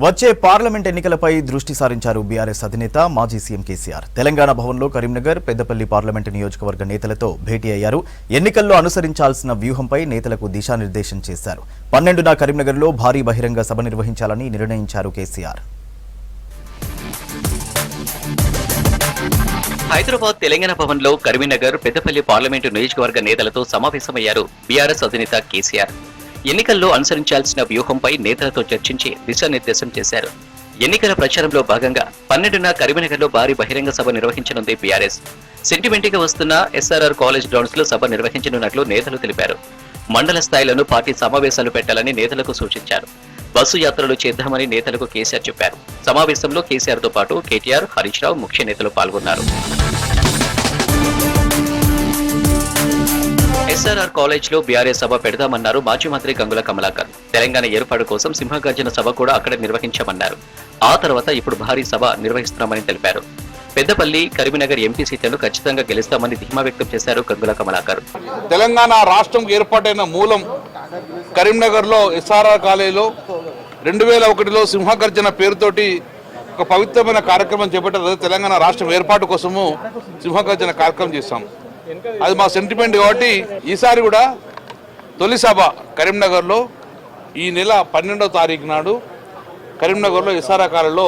వచ్చే పార్లమెంట్ ఎన్నికలపై దృష్టి సారించారు బీఆర్ఎస్ అధినేత మాజీ సీఎం కేసీఆర్. తెలంగాణ భవన్లో కరీంనగర్, పెద్దపల్లి పార్లమెంటు నియోజకవర్గ నేతలతో భేటీ అయ్యారు. ఎన్నికల్లో అనుసరించాల్సిన వ్యూహంపై నేతలకు దిశానిర్దేశం చేశారు. 12న కరీంనగర్లో భారీ బహిరంగ సభ నిర్వహించాలని నిర్ణయించారు కేసీఆర్. హైదరాబాద్ తెలంగాణ భవన్లో కరీంనగర్, పెద్దపల్లి పార్లమెంటు నియోజకవర్గ నేతలతో సమావేశమయ్యారు బీఆర్ఎస్ అధినేత కేసీఆర్. ఎన్నికల్లో అనుసరించాల్సిన వ్యూహంపై నేతలతో చర్చించి దిశానిర్దేశం చేశారు. ఎన్నికల ప్రచారంలో భాగంగా 12న కరీంనగర్లో భారీ బహిరంగ సభ నిర్వహించనుంది బీఆర్ఎస్. సెంటిమెంట్గా వస్తున్న ఎస్ఆర్ఆర్ కాలేజ్ గ్రౌండ్స్ లో సభ నిర్వహించనున్నట్లు నేతలు తెలిపారు. మండల స్థాయిలోనూ పార్టీ సమావేశాలు పెట్టాలని నేతలకు సూచించారు. బస్సు యాత్రలు చేద్దామని నేతలకు కేసీఆర్ చెప్పారు. సమావేశంలో కేసీఆర్ తో పాటు కేటీఆర్, హరీష్ రావు ముఖ్య నేతలు పాల్గొన్నారు. ఎస్ఆర్ఆర్ కాలేజ్ లో బీఆర్ఎస్ సభ పెడదామన్నారు మాజీ మంత్రి గంగుల కమలాకర్. తెలంగాణ ఏర్పాటు కోసం సింహగర్జన సభ కూడా అక్కడ నిర్వహించామన్నారు. ఆ తర్వాత ఇప్పుడు భారీ సభ నిర్వహిస్తున్నామని తెలిపారు. పెద్దపల్లి, కరీంనగర్ ఎంపీ సీట్లను ఖచ్చితంగా గెలుస్తామని ధీమా వ్యక్తం చేశారు గంగుల కమలాకర్. తెలంగాణ రాష్ట్రం ఏర్పాటైన మూలం కరీంనగర్ లో ఎస్ఆర్ఆర్ కాలేజీలో 2001లో సింహగర్జన పేరుతోటి ఒక పవిత్రమైన కార్యక్రమం చేపట్టారు. తెలంగాణ రాష్ట్రం ఏర్పాటు కోసము సింహగర్జన కార్యక్రమం చేస్తాం. అది మా సెంటిమెంట్ కాబట్టి ఈసారి కూడా తొలి సభ కరీంనగర్లో ఈ నెల 12వ తారీఖు నాడు కరీంనగర్లో ఎస్ఆర్ఆర్ కాలేజీలో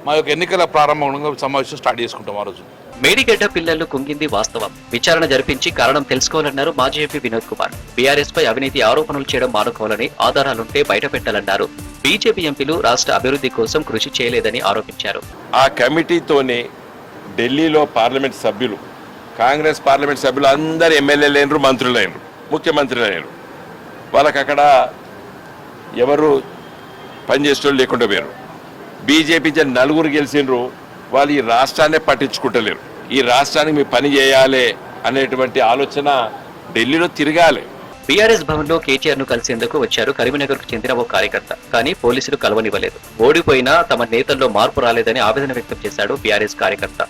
మా యొక్క ఎన్నికల ప్రారంభంగా సమావేశం స్టార్ట్ చేసుకుంటాం. ఆ రోజు మేడిగడ్డ పిల్లలు కుంగింది వాస్తవం. విచారణ జరిపించి కారణం తెలుసుకోవాలన్నారు మాజీ ఎంపీ వినోద్ కుమార్. బీఆర్ఎస్ పై అవినీతి ఆరోపణలు చేయడం మానుకోవాలని, ఆధారాలుంటే బయట పెట్టాలన్నారు. బీజేపీ ఎంపీలు రాష్ట్ర అభివృద్ధి కోసం కృషి చేయలేదని ఆరోపించారు. ఆ కమిటీతోనే ఢిల్లీలో పార్లమెంట్ సభ్యులు, కాంగ్రెస్ పార్లమెంట్ సభ్యులు అందరు ఎమ్మెల్యేలు అయినరు, మంత్రులు అయినరు, ముఖ్యమంత్రులు అయినరు. వాళ్ళకి అక్కడ ఎవరు పనిచేసేవాళ్ళు లేకుండా పోయారు. బీజేపీ నలుగురు గెలిచినరు. వాళ్ళు ఈ రాష్ట్రాన్నే పట్టించుకుంటలేరు. ఈ రాష్ట్రానికి మీ పని చేయాలి అనేటువంటి ఆలోచన ఢిల్లీలో తిరగాలి. బీఆర్ఎస్ భవన్ లో కేటీఆర్ ను కలిసేందుకు వచ్చారు కరీంనగర్ కు చెందిన ఓ కార్యకర్త. కానీ పోలీసులు కలవనివ్వలేదు. ఓడిపోయినా తమ నేతల్లో మార్పు రాలేదని ఆవేదన వ్యక్తం చేశాడు బీఆర్ఎస్ కార్యకర్త.